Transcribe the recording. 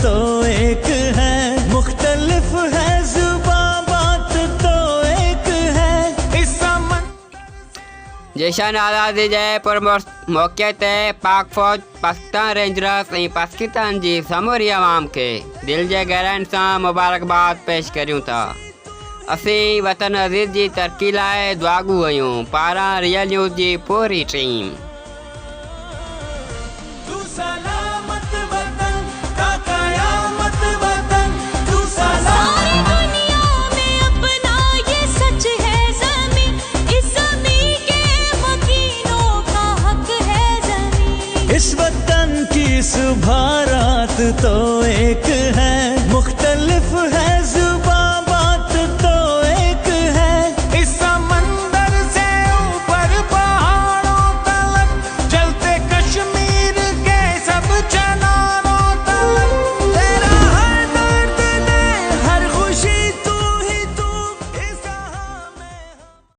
तो एक है, मुख्तलिफ है जुबां बात तो एक है। इस जशन आज़ादी जे मौक़े ते पाक फ़ौज, पाकिस्तान रेंजर्स ऐं पाकिस्तान जी समूरी अवाम के दिल जे गहराइनि सां मुबारकबाद पेश करियूं था। असीं वतन अज़ीज़ जी तरक़ी लाइ दुआगू आहियूं। पारां रियल न्यूज़ जी पूरी टीम। इस वतन की सुबह रात तो एक है,